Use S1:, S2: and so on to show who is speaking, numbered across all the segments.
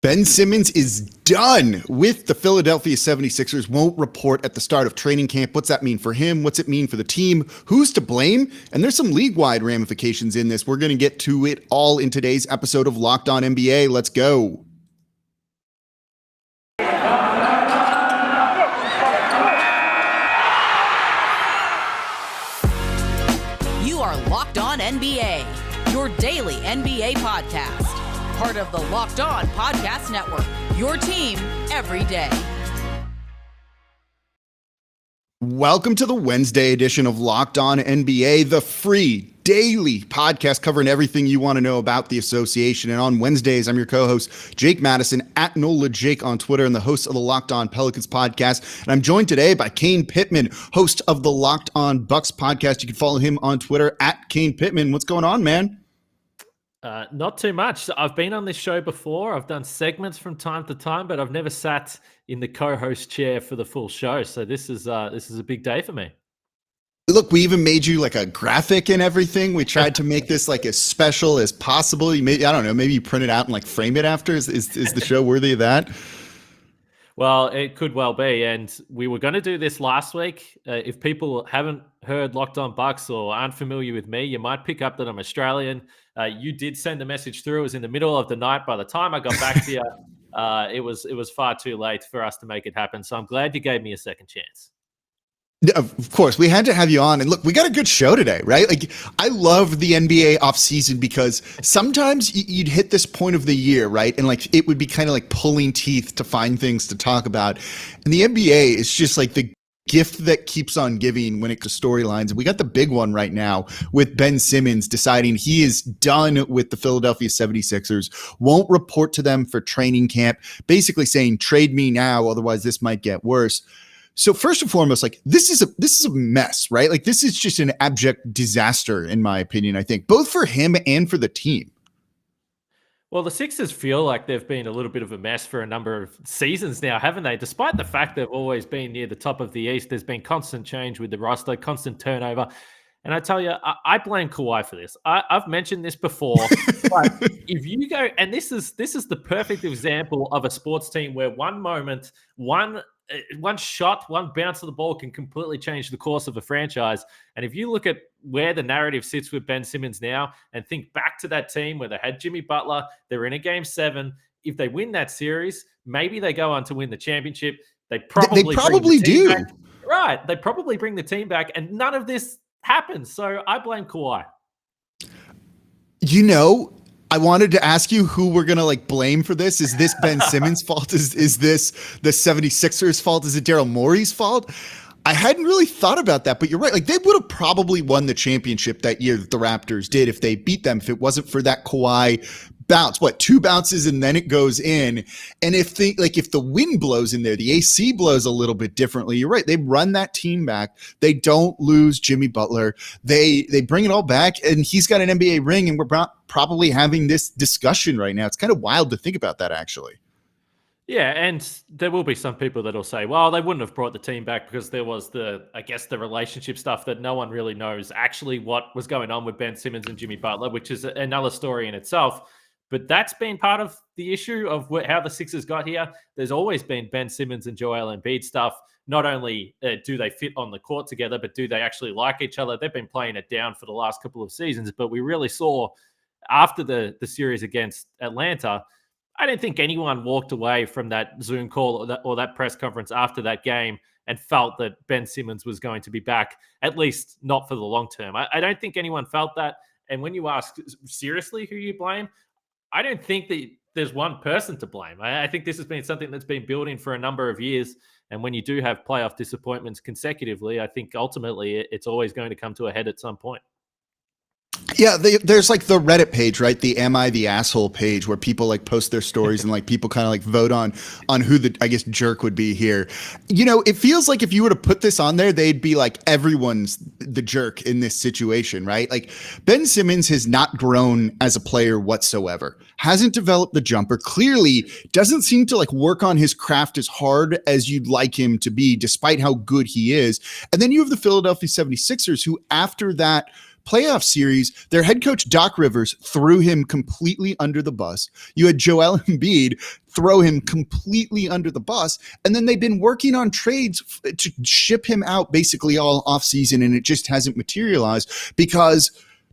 S1: Ben Simmons is done with the Philadelphia 76ers, won't report at the start of training camp. What's that mean for him? What's it mean for the team? Who's to blame? And there's some league-wide ramifications in this. We're going to get to it all in today's episode of Locked On NBA. Let's go.
S2: You are Locked On NBA, your daily NBA podcast. Part of the Locked On Podcast Network, your team every day.
S1: Welcome to the Wednesday edition of Locked On NBA, the free daily podcast covering everything you want to know about the association. And on Wednesdays, I'm your co-host, Jake Madison, at NolaJake on Twitter, and the host of the Locked On Pelicans podcast. And I'm joined today by Kane Pitman, host of the Locked On Bucks podcast. You can follow him on Twitter, at Kane Pitman. What's going on, man?
S3: Not too much. I've been on this show before. I've done segments from time to time, but I've never sat in the co-host chair for the full show. So this is a big day for me.
S1: Look, we even made you like a graphic and everything. We tried to make this like as special as possible. You I don't know, maybe you print it out and like frame it after. Is the show worthy of that?
S3: Well, it could well be. And we were going to do this last week. If people haven't heard Locked On Bucks or aren't familiar with me, you might pick up that I'm Australian. You did send a message through. It was in the middle of the night. By the time I got back to you, it was far too late for us to make it happen. So I'm glad you gave me a second chance.
S1: Of course, we had to have you on. And look, we got a good show today, right? Like, I love the NBA offseason because sometimes you'd hit this point of the year, right? And like, it would be kind of like pulling teeth to find things to talk about. And the NBA is just like the gift that keeps on giving when it comes to storylines. And we got the big one right now with Ben Simmons deciding he is done with the Philadelphia 76ers, won't report to them for training camp, basically saying, trade me now, otherwise this might get worse. So first and foremost, like this is a mess, right? Like this is just an abject disaster, in my opinion, I think, both for him and for the team.
S3: Well, the Sixers feel like they've been a little bit of a mess for a number of seasons now, haven't they? Despite the fact they've always been near the top of the East, there's been constant change with the roster, constant turnover. And I tell you, I blame Kawhi for this. I've mentioned this before, but if you go, and this is the perfect example of a sports team where one moment, one shot, one bounce of the ball can completely change the course of a franchise. And if you look at where the narrative sits with Ben Simmons now and think back to that team where they had Jimmy Butler, they're in a game 7. If they win that series, maybe they go on to win the championship. They probably
S1: do.
S3: Back. Right. They probably bring the team back, and none of this happens. So I blame Kawhi.
S1: You know, I wanted to ask you who we're going to like blame for this. Is this Ben Simmons' fault? Is this the 76ers' fault? Is it Daryl Morey's fault? I hadn't really thought about that, but you're right. Like they would have probably won the championship that year that the Raptors did if they beat them, if it wasn't for that Kawhi bounce. 2 bounces and then it goes in. And if the wind blows in there, the AC blows a little bit differently. You're right. They run that team back. They don't lose Jimmy Butler. They bring it all back, and he's got an NBA ring, and we're probably having this discussion right now. It's kind of wild to think about that, actually.
S3: Yeah, and there will be some people that will say, well, they wouldn't have brought the team back because there was the relationship stuff that no one really knows actually what was going on with Ben Simmons and Jimmy Butler, which is another story in itself. But that's been part of the issue of how the Sixers got here. There's always been Ben Simmons and Joel Embiid stuff. Not only do they fit on the court together, but do they actually like each other? They've been playing it down for the last couple of seasons, but we really saw after the series against Atlanta, I don't think anyone walked away from that Zoom call or that press conference after that game and felt that Ben Simmons was going to be back, at least not for the long term. I don't think anyone felt that. And when you ask seriously who you blame, I don't think that there's one person to blame. I think this has been something that's been building for a number of years. And when you do have playoff disappointments consecutively, I think ultimately it's always going to come to a head at some point.
S1: Yeah, there's like the Reddit page, right? The Am I the Asshole page where people like post their stories and like people kind of like vote on who the, I guess, jerk would be here. You know, it feels like if you were to put this on there, they'd be like, everyone's the jerk in this situation, right? Like Ben Simmons has not grown as a player whatsoever, hasn't developed the jumper, clearly doesn't seem to like work on his craft as hard as you'd like him to be, despite how good he is. And then you have the Philadelphia 76ers who, after that playoff series, their head coach Doc Rivers threw him completely under the bus. You had Joel Embiid throw him completely under the bus. And then they've been working on trades to ship him out basically all offseason, and it just hasn't materialized because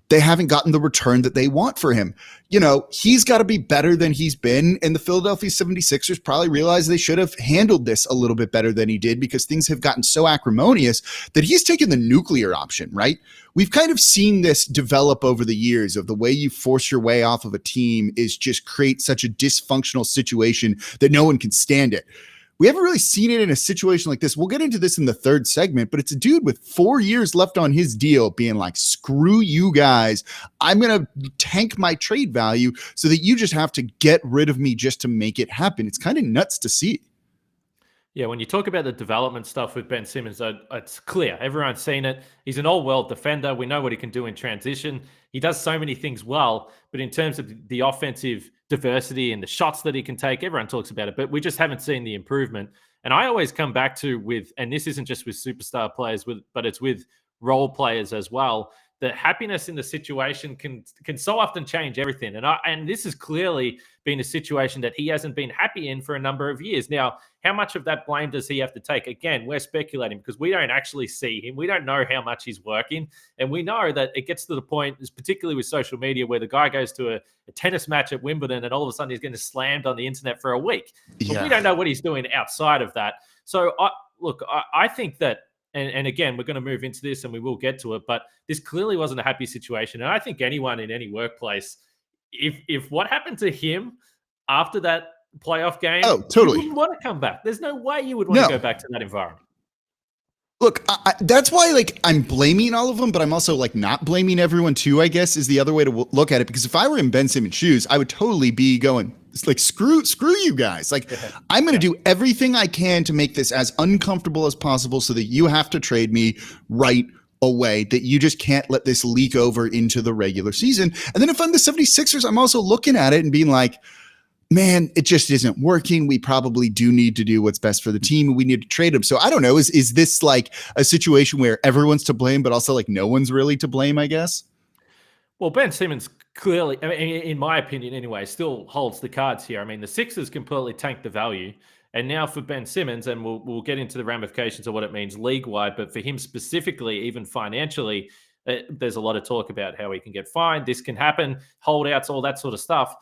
S1: they haven't gotten the return that they want for him. You know, he's got to be better than he's been, and the Philadelphia 76ers probably realized they should have handled this a little bit better than he did because things have gotten so acrimonious that he's taken the nuclear option, right? We've kind of seen this develop over the years of the way you force your way off of a team is just create such a dysfunctional situation that no one can stand it. We haven't really seen it in a situation like this. We'll get into this in the third segment, but it's a dude with 4 years left on his deal being like, screw you guys. I'm going to tank my trade value so that you just have to get rid of me just to make it happen. It's kind of nuts to see.
S3: Yeah, when you talk about the development stuff with Ben Simmons, it's clear. Everyone's seen it. He's an all-world defender. We know what he can do in transition. He does so many things well, but in terms of the offensive diversity and the shots that he can take, everyone talks about it, but we just haven't seen the improvement. And I always come back to and this isn't just with superstar players, but it's with role players as well, that happiness in the situation can so often change everything. And this has clearly been a situation that he hasn't been happy in for a number of years. Now, how much of that blame does he have to take? Again, we're speculating because we don't actually see him. We don't know how much he's working. And we know that it gets to the point, particularly with social media, where the guy goes to a tennis match at Wimbledon and all of a sudden he's getting slammed on the internet for a week. But we don't know what he's doing outside of that. So, I think that, and again, we're going to move into this and we will get to it, but this clearly wasn't a happy situation. And I think anyone in any workplace, if what happened to him after that playoff game,
S1: totally,
S3: you wouldn't want to come back. There's no way you would want to go back to that environment.
S1: Look, that's why, I'm blaming all of them, but I'm also, not blaming everyone too, I guess, is the other way to look at it. Because if I were in Ben Simmons' shoes, I would totally be going, screw you guys. I'm going to do everything I can to make this as uncomfortable as possible so that you have to trade me right away, that you just can't let this leak over into the regular season. And then if I'm the 76ers, I'm also looking at it and being like, man, it just isn't working. We probably do need to do what's best for the team, and we need to trade him. So I don't know. Is this a situation where everyone's to blame, but also no one's really to blame, I guess?
S3: Well, Ben Simmons clearly, in my opinion anyway, still holds the cards here. I mean, the Sixers completely tanked the value. And now for Ben Simmons, and we'll get into the ramifications of what it means league-wide, but for him specifically, even financially, there's a lot of talk about how he can get fined. This can happen, holdouts, all that sort of stuff.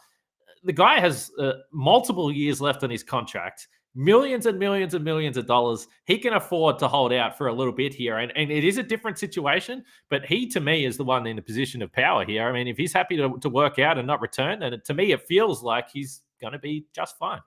S3: The guy has multiple years left on his contract, millions and millions and millions of dollars. He can afford to hold out for a little bit here. And it is a different situation, but he, to me, is the one in the position of power here. I mean, if he's happy to work out and not return, then to me, it feels like he's going to be just fine.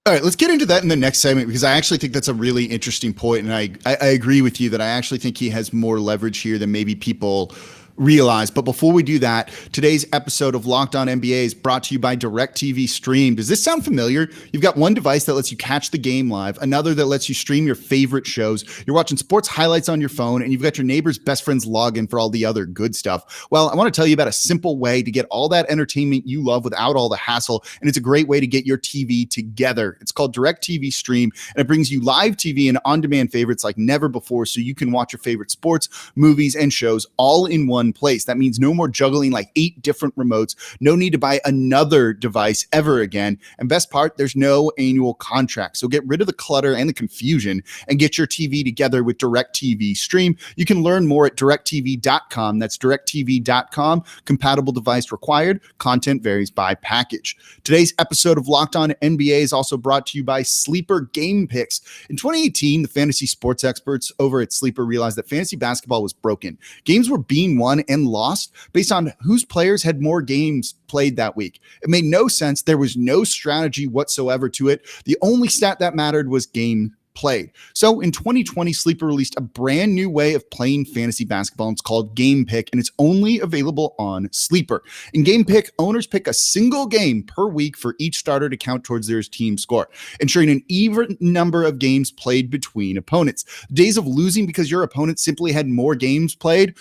S1: All right, let's get into that in the next segment because I actually think that's a really interesting point, and I agree with you that I actually think he has more leverage here than maybe people realize. But before we do that, today's episode of Locked On NBA is brought to you by DirecTV Stream. Does this sound familiar? You've got one device that lets you catch the game live, another that lets you stream your favorite shows. You're watching sports highlights on your phone, and you've got your neighbor's best friend's login for all the other good stuff. Well, I want to tell you about a simple way to get all that entertainment you love without all the hassle, and it's a great way to get your TV together. It's called DirecTV Stream, and it brings you live TV and on-demand favorites like never before, so you can watch your favorite sports, movies, and shows all in one place. That means no more juggling 8 different remotes, no need to buy another device ever again. And best part, there's no annual contract. So get rid of the clutter and the confusion and get your TV together with DirecTV Stream. You can learn more at directtv.com. That's directtv.com. Compatible device required. Content varies by package. Today's episode of Locked On NBA is also brought to you by Sleeper Game Picks. In 2018, the fantasy sports experts over at Sleeper realized that fantasy basketball was broken. Games were being won and lost based on whose players had more games played that week. It made no sense. There was no strategy whatsoever to it. The only stat that mattered was game played. So in 2020, Sleeper released a brand new way of playing fantasy basketball. It's called Game Pick, and it's only available on Sleeper. In Game Pick, owners pick a single game per week for each starter to count towards their team score, ensuring an even number of games played between opponents. Days of losing because your opponent simply had more games played,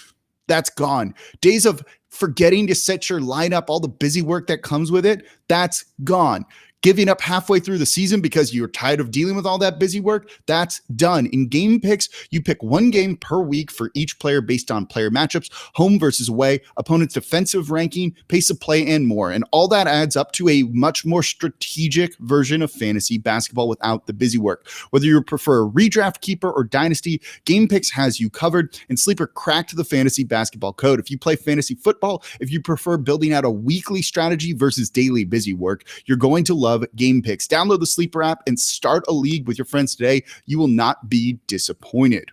S1: that's gone. Days of forgetting to set your lineup, all the busy work that comes with it, that's gone. giving up halfway through the season because you're tired of dealing with all that busy work, that's done. In game picks, you pick one game per week for each player based on player matchups, home versus away, opponent's defensive ranking, pace of play, and more. And all that adds up to a much more strategic version of fantasy basketball without the busy work. Whether you prefer a redraft keeper or dynasty, Game Picks has you covered, and Sleeper cracked the fantasy basketball code. If you play fantasy football, if you prefer building out a weekly strategy versus daily busy work, you're going to love Game Picks. Download the Sleeper app and start a league with your friends today. You will not be disappointed.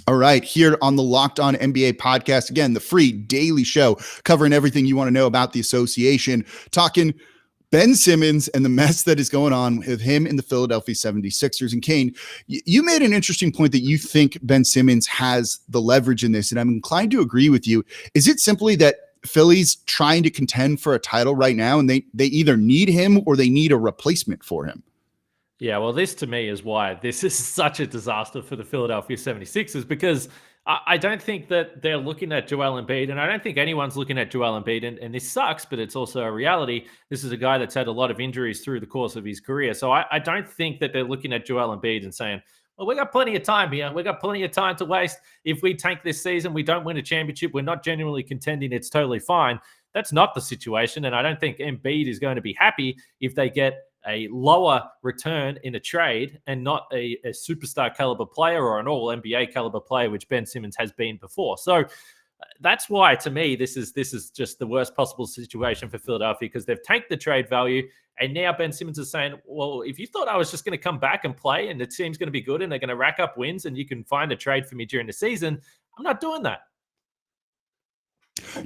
S1: All right, here on the Locked On NBA podcast, again, the free daily show covering everything you want to know about the association, talking Ben Simmons and the mess that is going on with him in the Philadelphia 76ers. And Kane, you made an interesting point that you think Ben Simmons has the leverage in this, and I'm inclined to agree with you. Is it simply that Philly's trying to contend for a title right now, and they either need him or they need a replacement for him?
S3: Yeah, well, this to me is why this is such a disaster for the Philadelphia 76ers, because I don't think that they're looking at Joel Embiid, and I don't think anyone's looking at Joel Embiid, and this sucks, but it's also a reality. This is a guy that's had a lot of injuries through the course of his career, so I don't think that they're looking at Joel Embiid and saying, well, we got plenty of time here. We got plenty of time to waste. If we tank this season, we don't win a championship, we're not genuinely contending, it's totally fine. That's not the situation, and I don't think Embiid is going to be happy if they get a lower return in a trade and not a superstar caliber player or an all NBA caliber player, which Ben Simmons has been before. So that's why, to me, this is just the worst possible situation for Philadelphia, because they've tanked the trade value. And now Ben Simmons is saying, well, if you thought I was just going to come back and play and the team's going to be good and they're going to rack up wins and you can find a trade for me during the season, I'm not doing that.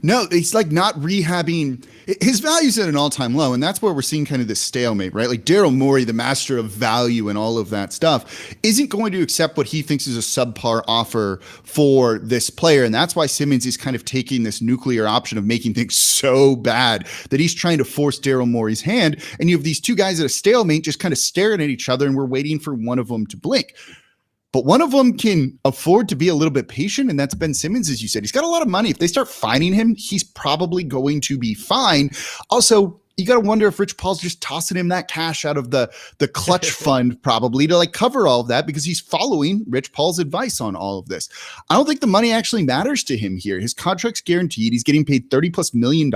S1: No, it's like not rehabbing. His value's at an all-time low, and that's where we're seeing kind of this stalemate, right? Like Daryl Morey, the master of value and all of that stuff, isn't going to accept what he thinks is a subpar offer for this player, and that's why Simmons is kind of taking this nuclear option of making things so bad that he's trying to force Daryl Morey's hand, and you have these two guys at a stalemate just kind of staring at each other, and we're waiting for one of them to blink. But one of them can afford to be a little bit patient, and that's Ben Simmons, as you said. He's got a lot of money. If they start fining him, he's probably going to be fine. Also, you got to wonder if Rich Paul's just tossing him that cash out of the clutch fund probably to like cover all of that, because he's following Rich Paul's advice on all of this. I don't think the money actually matters to him here. His contract's guaranteed. He's getting paid $30+ million.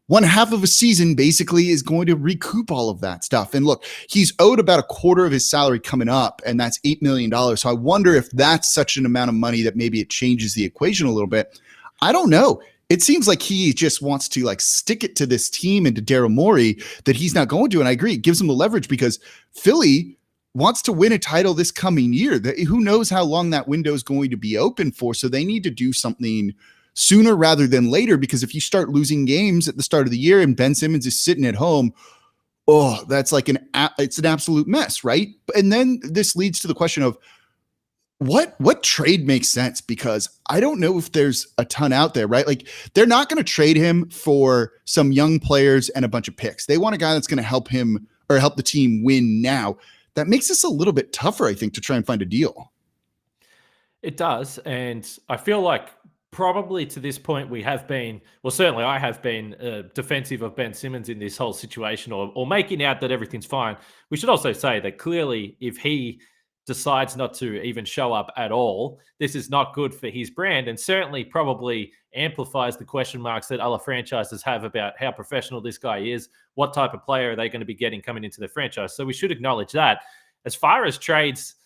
S1: One half of a season basically is going to recoup all of that stuff. And look, he's owed about a quarter of his salary coming up, and that's $8 million. So I wonder if that's such an amount of money that maybe it changes the equation a little bit. I don't know. It seems like he just wants to like stick it to this team and to Daryl Morey that he's not going to. And I agree, it gives him the leverage because Philly wants to win a title this coming year. Who knows how long that window is going to be open for. So they need to do something sooner rather than later, because if you start losing games at the start of the year and Ben Simmons is sitting at home, oh, that's like it's an absolute mess, right? And then this leads to the question of what trade makes sense, because I don't know if there's a ton out there, right? Like they're not going to trade him for some young players and a bunch of picks. They want a guy that's going to help him or help the team win now. That makes this a little bit tougher, I think, to try and find a deal.
S3: It does. And I feel like probably to this point we have been, well, certainly I have been defensive of Ben Simmons in this whole situation, or making out that everything's fine. We should also say that clearly if he decides not to even show up at all, this is not good for his brand, and certainly probably amplifies the question marks that other franchises have about how professional this guy is, what type of player are they going to be getting coming into the franchise. So we should acknowledge that. As far as trades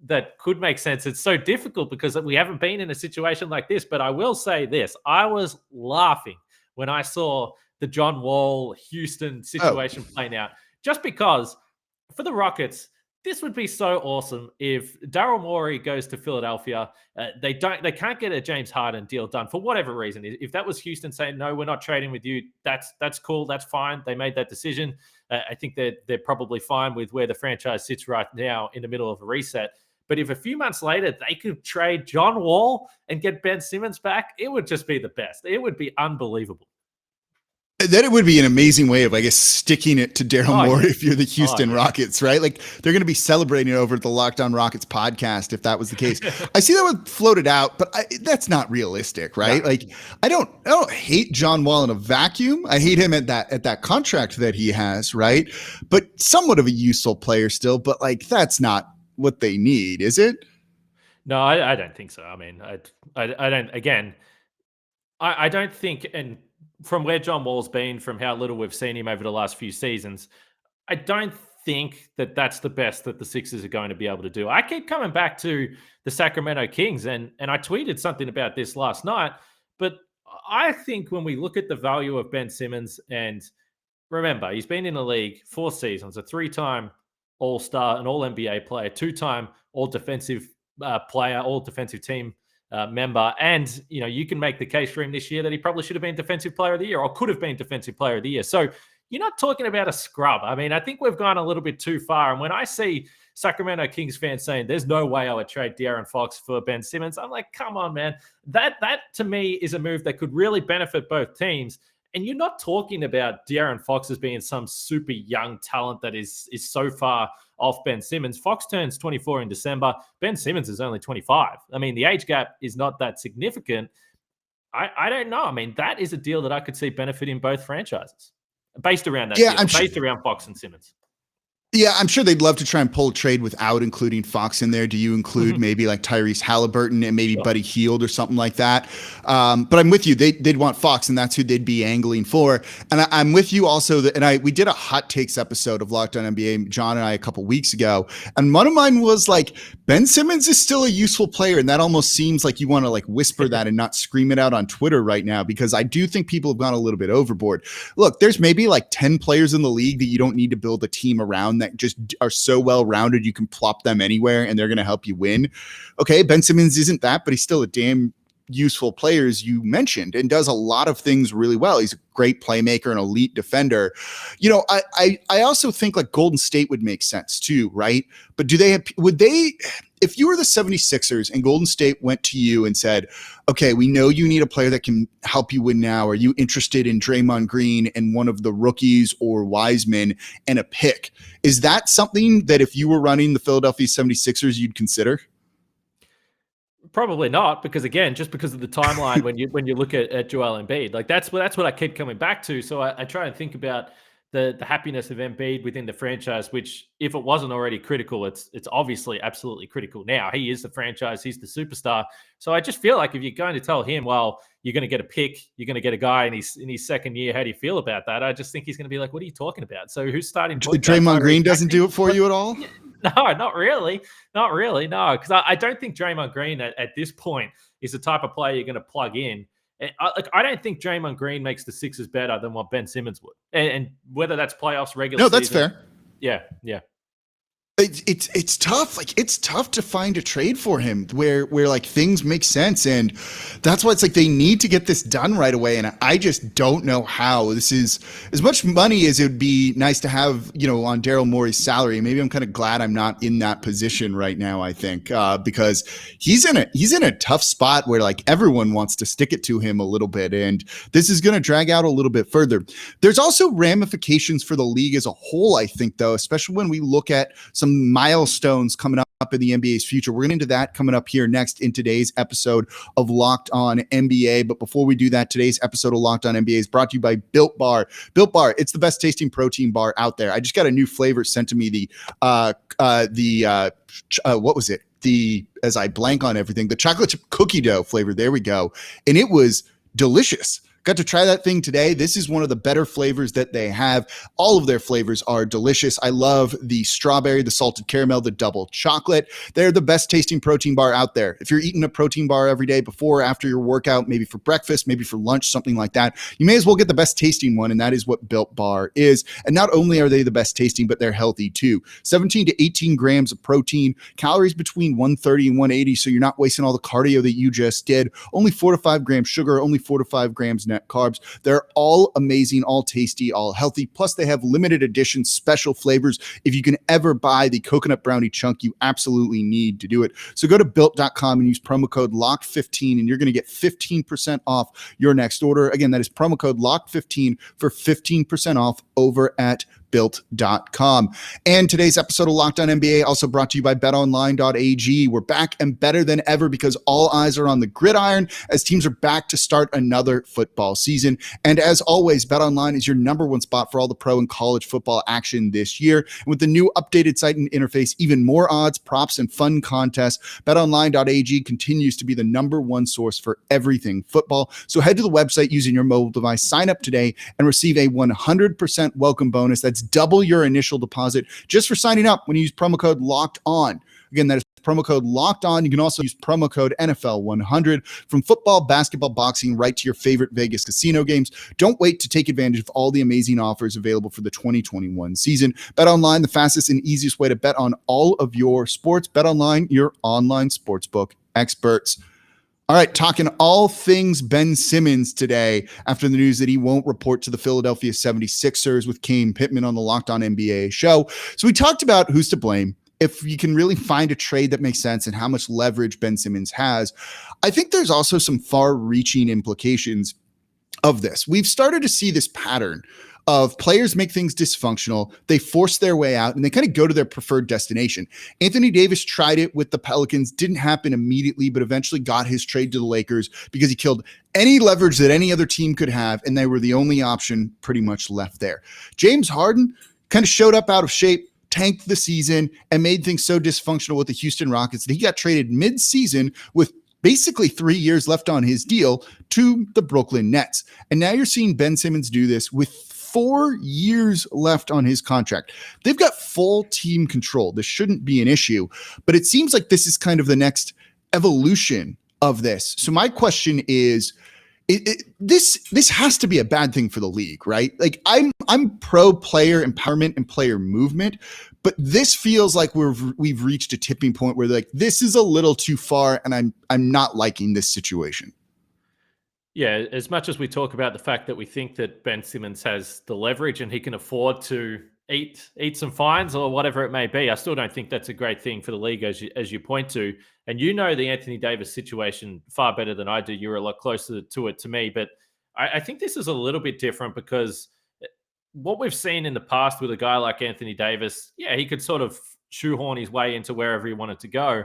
S3: that could make sense, it's so difficult because we haven't been in a situation like this. But I will say this, I was laughing when I saw the John Wall Houston situation playing out, just because for the Rockets, this would be so awesome if Daryl Morey goes to Philadelphia. They can't get a James Harden deal done for whatever reason. If that was Houston saying, no, we're not trading with you, that's cool. That's fine. They made that decision. I think they're probably fine with where the franchise sits right now in the middle of a reset. But if a few months later they could trade John Wall and get Ben Simmons back, it would just be the best. It would be unbelievable.
S1: Then it would be an amazing way of, I guess, sticking it to Daryl Morey if you're the Houston Rockets, right? Like they're going to be celebrating over at the Locked On Rockets podcast if that was the case. I see that would floated out, but that's not realistic, right? Yeah. Like I don't hate John Wall in a vacuum. I hate him at that contract that he has, right? But somewhat of a useful player still, but like that's not what they need, is it?
S3: No, I don't think so. I mean, I don't. Again, I don't think, and from where John Wall's been, from how little we've seen him over the last few seasons, I don't think that that's the best that the Sixers are going to be able to do. I keep coming back to the Sacramento Kings, and I tweeted something about this last night, but I think when we look at the value of Ben Simmons, and remember, he's been in the league 4 seasons, a 3-time All-Star, an All-NBA player, 2-time All-Defensive player, All-Defensive team member, and you can make the case for him this year that he probably should have been Defensive Player of the Year, or could have been Defensive Player of the Year. So you're not talking about a scrub. I mean, I think we've gone a little bit too far. And when I see Sacramento Kings fans saying there's no way I would trade De'Aaron Fox for Ben Simmons, I'm like, come on, man. That to me is a move that could really benefit both teams. And you're not talking about De'Aaron Fox as being some super young talent that is so far off Ben Simmons. Fox turns 24 in December. Ben Simmons is only 25. I mean, the age gap is not that significant. I don't know. I mean, that is a deal that I could see benefiting both franchises based around that deal, based around Fox and Simmons.
S1: Yeah, I'm sure they'd love to try and pull a trade without including Fox in there. Do you include maybe like Tyrese Halliburton and maybe Buddy Hield or something like that? But I'm with you. They'd want Fox, and that's who they'd be angling for. And I'm with you also. We did a hot takes episode of Locked On NBA, John and I, a couple weeks ago. And one of mine was like, Ben Simmons is still a useful player. And that almost seems like you want to like whisper that and not scream it out on Twitter right now, because I do think people have gone a little bit overboard. Look, there's maybe like 10 players in the league that you don't need to build a team around that just are so well-rounded you can plop them anywhere and they're going to help you win. Okay, Ben Simmons isn't that, but he's still a damn useful player, as you mentioned, and does a lot of things really well. He's a great playmaker, an elite defender. I also think like Golden State would make sense too, right? But if you were the 76ers and Golden State went to you and said, okay, we know you need a player that can help you win now. Are you interested in Draymond Green and one of the rookies or Wiseman and a pick? Is that something that if you were running the Philadelphia 76ers, you'd consider?
S3: Probably not, because again, just because of the timeline when you look at Joel Embiid, like that's what I keep coming back to. So I try and think about the happiness of Embiid within the franchise, which if it wasn't already critical, it's obviously absolutely critical now. He is the franchise, he's the superstar. So I just feel like if you're going to tell him, well, you're going to get a pick, you're going to get a guy in his second year, how do you feel about that? I just think he's going to be like, what are you talking about? So who's starting?
S1: Draymond Green doesn't do it for you at all?
S3: No, not really. Not really. No, because I don't think Draymond Green at this point is the type of player you're going to plug in. And I don't think Draymond Green makes the Sixers better than what Ben Simmons would. And whether that's playoffs, regular season.
S1: No, that's fair.
S3: Yeah.
S1: It's tough. Like it's tough to find a trade for him where like things make sense, and that's why it's like they need to get this done right away. And I just don't know how. This is as much money as it would be nice to have, on Daryl Morey's salary. Maybe I'm kind of glad I'm not in that position right now. I think because he's in a tough spot where like everyone wants to stick it to him a little bit, and this is going to drag out a little bit further. There's also ramifications for the league as a whole, I think, though, especially when we look at some milestones coming up in the NBA's future. We're getting into that coming up here next in today's episode of Locked On NBA. But before we do that, today's episode of Locked On NBA is brought to you by Built Bar. Built Bar, it's the best tasting protein bar out there. I just got a new flavor sent to me. What was it? As I blank on everything, the chocolate chip cookie dough flavor. There we go. And it was delicious. Got to try that thing today. This is one of the better flavors that they have. All of their flavors are delicious. I love the strawberry, the salted caramel, the double chocolate. They're the best tasting protein bar out there. If you're eating a protein bar every day before or after your workout, maybe for breakfast, maybe for lunch, something like that, you may as well get the best tasting one, and that is what Built Bar is. And not only are they the best tasting, but they're healthy too. 17 to 18 grams of protein, calories between 130 and 180, so you're not wasting all the cardio that you just did. Only 4 to 5 grams sugar, only 4 to 5 grams net net carbs. They're all amazing, all tasty, all healthy. Plus, they have limited edition special flavors. If you can ever buy the coconut brownie chunk, you absolutely need to do it. So go to built.com and use promo code LOCK15 and you're going to get 15% off your next order. Again, that is promo code LOCK15 for 15% off over at built.com. And today's episode of Locked On NBA also brought to you by betonline.ag. We're back and better than ever because all eyes are on the gridiron as teams are back to start another football season. And as always, BetOnline is your number one spot for all the pro and college football action this year. And with the new updated site and interface, even more odds, props, and fun contests, betonline.ag continues to be the number one source for everything football. So head to the website using your mobile device, sign up today, and receive a 100% welcome bonus. That's double your initial deposit just for signing up when you use promo code Locked On. Again, that is promo code Locked On. You can also use promo code NFL100 from football, basketball, boxing, right to your favorite Vegas casino games. Don't wait to take advantage of all the amazing offers available for the 2021 season. BetOnline, the fastest and easiest way to bet on all of your sports. BetOnline, your online sportsbook experts. All right, talking all things Ben Simmons today after the news that he won't report to the Philadelphia 76ers with Kane Pitman on the Locked On NBA show. So we talked about who's to blame, if you can really find a trade that makes sense and how much leverage Ben Simmons has. I think there's also some far-reaching implications of this. We've started to see this pattern of players make things dysfunctional, they force their way out, and they kind of go to their preferred destination. Anthony Davis tried it with the Pelicans, didn't happen immediately, but eventually got his trade to the Lakers because he killed any leverage that any other team could have, and they were the only option pretty much left there. James Harden kind of showed up out of shape, tanked the season, and made things so dysfunctional with the Houston Rockets that he got traded mid-season with basically 3 years left on his deal to the Brooklyn Nets. And now you're seeing Ben Simmons do this with 4 years left on his contract. They've got full team control. This shouldn't be an issue, but it seems like this is kind of the next evolution of this. So my question is, this has to be a bad thing for the league, right? Like I'm pro player empowerment and player movement, but this feels like we've reached a tipping point where like this is a little too far, and I'm not liking this situation.
S3: Yeah, as much as we talk about the fact that we think that Ben Simmons has the leverage and he can afford to eat some fines or whatever it may be, I still don't think that's a great thing for the league, as you point to. And you know the Anthony Davis situation far better than I do. You're a lot closer to it to me. But I think this is a little bit different because what we've seen in the past with a guy like Anthony Davis, yeah, he could sort of shoehorn his way into wherever he wanted to go.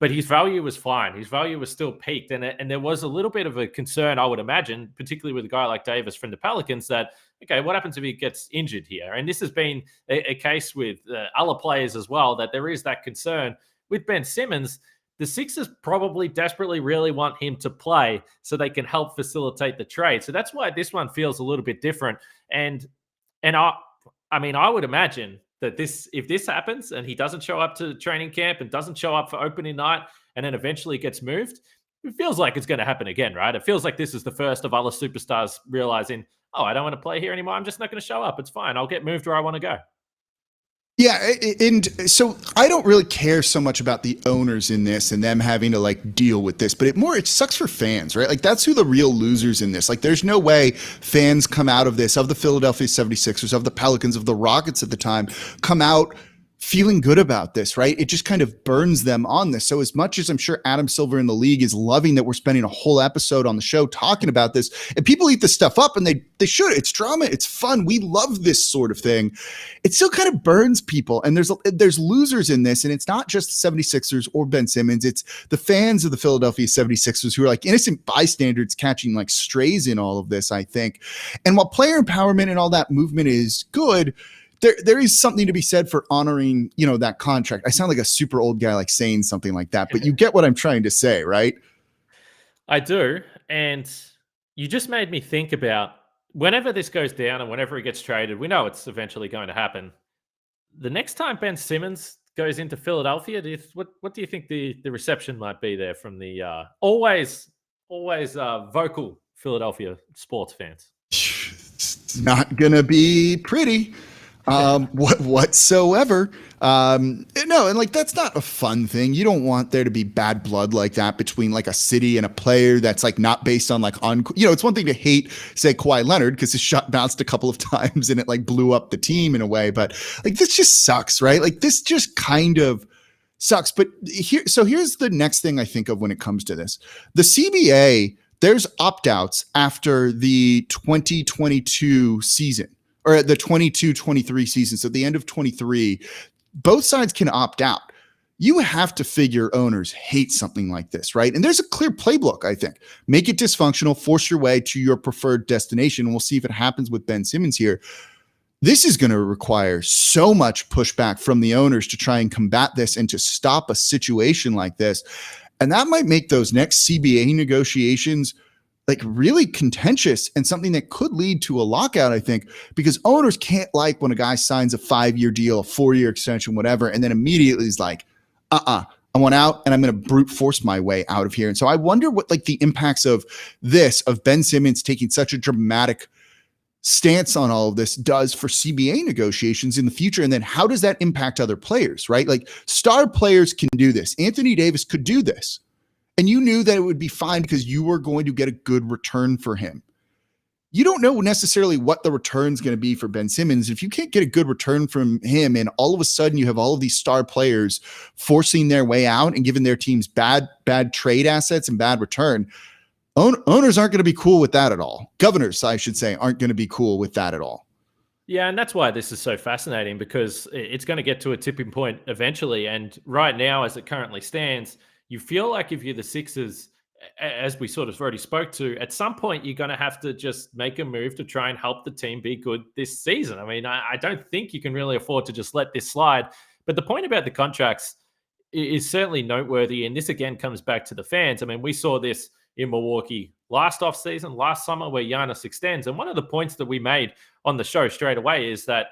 S3: But his value was fine. His value was still peaked. And there was a little bit of a concern, I would imagine, particularly with a guy like Davis from the Pelicans, that, okay, what happens if he gets injured here? And this has been a case with other players as well, that there is that concern. With Ben Simmons, the Sixers probably desperately really want him to play so they can help facilitate the trade. So that's why this one feels a little bit different. And I mean, I would imagine that if this happens and he doesn't show up to training camp and doesn't show up for opening night and then eventually gets moved, it feels like it's going to happen again, right? It feels like this is the first of other superstars realizing, oh, I don't want to play here anymore. I'm just not going to show up. It's fine. I'll get moved where I want to go.
S1: Yeah, and so I don't really care so much about the owners in this and them having to like deal with this, but it sucks for fans, right? Like that's who the real losers in this. Like there's no way fans come out of this, of the Philadelphia 76ers, of the Pelicans, of the Rockets at the time, come out feeling good about this, right? It just kind of burns them on this. So as much as I'm sure Adam Silver in the league is loving that we're spending a whole episode on the show talking about this, and people eat this stuff up, and they should. It's drama. It's fun. We love this sort of thing. It still kind of burns people. And there's losers in this. And it's not just the 76ers or Ben Simmons. It's the fans of the Philadelphia 76ers who are like innocent bystanders catching like strays in all of this, I think. And while player empowerment and all that movement is good, there is something to be said for honoring, that contract. I sound like a super old guy, like saying something like that, but you get what I'm trying to say, right?
S3: I do. And you just made me think about whenever this goes down and whenever it gets traded, we know it's eventually going to happen. The next time Ben Simmons goes into Philadelphia, what do you think the reception might be there from the always vocal Philadelphia sports fans?
S1: It's not going to be pretty. whatsoever. No, and like that's not a fun thing. You don't want there to be bad blood like that between like a city and a player that's like not based on like on, it's one thing to hate, say, Kawhi Leonard because his shot bounced a couple of times and it like blew up the team in a way, but like this just sucks, right? Like this just kind of sucks. But here's the next thing I think of when it comes to this. The CBA, there's opt-outs after the 2022 season. Or the 22-23 season. So at the end of 23, both sides can opt out. You have to figure owners hate something like this, right? And there's a clear playbook, I think. Make it dysfunctional, force your way to your preferred destination. And we'll see if it happens with Ben Simmons here. This is going to require so much pushback from the owners to try and combat this and to stop a situation like this. And that might make those next CBA negotiations like really contentious and something that could lead to a lockout, I think, because owners can't like when a guy signs a 5-year deal, a 4-year extension, whatever, and then immediately is like, I want out and I'm going to brute force my way out of here. And so I wonder what like the impacts of this, of Ben Simmons taking such a dramatic stance on all of this does for CBA negotiations in the future. And then how does that impact other players, right? Like star players can do this. Anthony Davis could do this. And you knew that it would be fine because you were going to get a good return for him. You don't know necessarily what the return is going to be for Ben Simmons. If you can't get a good return from him and all of a sudden you have all of these star players forcing their way out and giving their teams bad trade assets and bad return, owners aren't going to be cool with that at all. Governors, I should say, aren't going to be cool with that at all.
S3: Yeah, and that's why this is so fascinating because it's going to get to a tipping point eventually. And right now, as it currently stands, you feel like if you're the Sixers, as we sort of already spoke to, at some point you're going to have to just make a move to try and help the team be good this season. I mean, I don't think you can really afford to just let this slide. But the point about the contracts is certainly noteworthy. And this again comes back to the fans. I mean, we saw this in Milwaukee last offseason, last summer, where Giannis extends. And one of the points that we made on the show straight away is that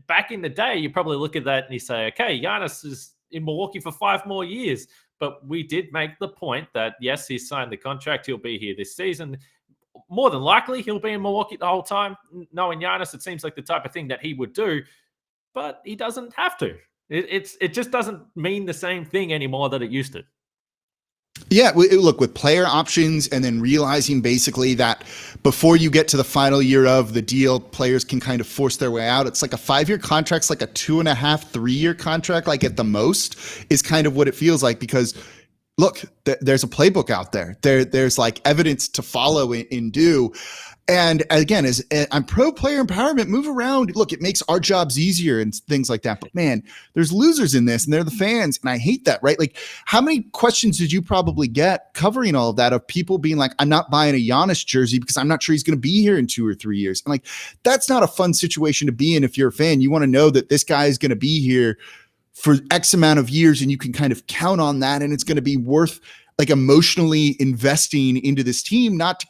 S3: back in the day, you probably look at that and you say, okay, Giannis is in Milwaukee for 5 more years. But we did make the point that, yes, he's signed the contract. He'll be here this season. More than likely, he'll be in Milwaukee the whole time. Knowing Giannis, it seems like the type of thing that he would do. But he doesn't have to. It just doesn't mean the same thing anymore that it used to.
S1: Yeah, look, with player options and then realizing basically that before you get to the final year of the deal, players can kind of force their way out. It's like a 5-year contract's like a 2.5, 3-year contract, like at the most is kind of what it feels like because look, there's a playbook out there. There's like evidence to follow and do. And again, as I'm pro player empowerment, move around. Look, it makes our jobs easier and things like that. But man, there's losers in this and they're the fans. And I hate that, right? Like how many questions did you probably get covering all of that of people being like, I'm not buying a Giannis jersey because I'm not sure he's going to be here in 2 or 3 years. And like, that's not a fun situation to be in. If you're a fan, you want to know that this guy is going to be here for X amount of years and you can kind of count on that. And it's going to be worth like emotionally investing into this team, not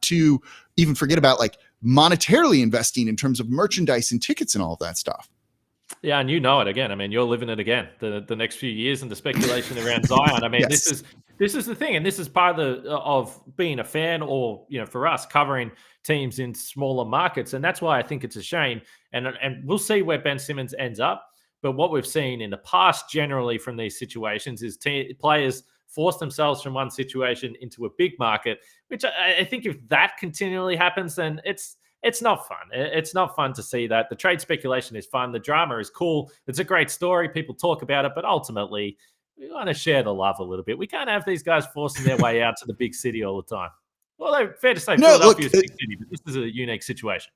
S1: to even forget about like monetarily investing in terms of merchandise and tickets and all of that stuff.
S3: Yeah, and you know it again. I mean, you're living it again the next few years and the speculation around Zion. I mean,
S1: Yes.
S3: this is the thing, and this is part of being a fan, or for us covering teams in smaller markets, and that's why I think it's a shame. And we'll see where Ben Simmons ends up. But what we've seen in the past, generally from these situations, is players force themselves from one situation into a big market, which I think if that continually happens, then it's not fun. It's not fun to see that. The trade speculation is fun. The drama is cool. It's a great story. People talk about it, but ultimately we want to share the love a little bit. We can't have these guys forcing their way out to the big city all the time. Although fair to say, Philadelphia is a big city, but this is a unique situation.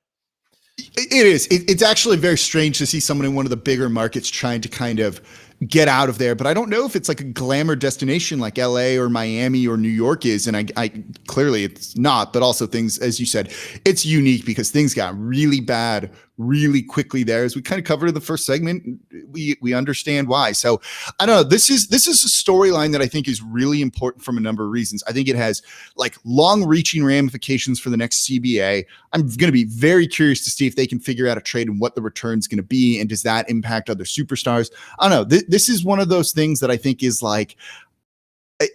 S1: It is. It's actually very strange to see someone in one of the bigger markets trying to kind of get out of there. But I don't know if it's like a glamour destination like LA or Miami or New York is. And I clearly it's not, but also things, as you said, it's unique because things got really bad really quickly there. As we kind of covered in the first segment, we understand why. So I don't know. This is a storyline that I think is really important from a number of reasons. I think it has like long-reaching ramifications for the next CBA. I'm going to be very curious to see if they can figure out a trade and what the return is going to be, and does that impact other superstars? I don't know. This is one of those things that I think is like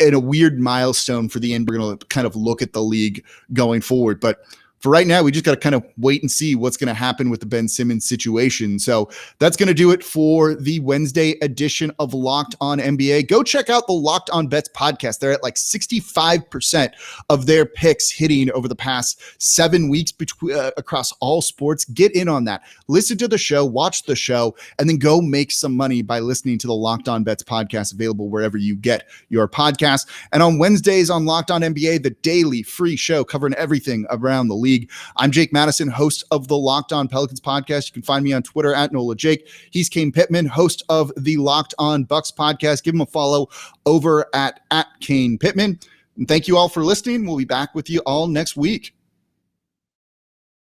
S1: in a weird milestone for the end. We're going to kind of look at the league going forward, but for right now, we just got to kind of wait and see what's going to happen with the Ben Simmons situation. So that's going to do it for the Wednesday edition of Locked On NBA. Go check out the Locked On Bets podcast. They're at like 65% of their picks hitting over the past 7 weeks across all sports. Get in on that. Listen to the show, watch the show, and then go make some money by listening to the Locked On Bets podcast, available wherever you get your podcast. And on Wednesdays on Locked On NBA, the daily free show covering everything around the league. I'm Jake Madison, host of the Locked On Pelicans podcast. You can find me on Twitter at NolaJake. He's Kane Pitman, host of the Locked On Bucks podcast. Give him a follow over at Kane Pitman. And thank you all for listening. We'll be back with you all next week.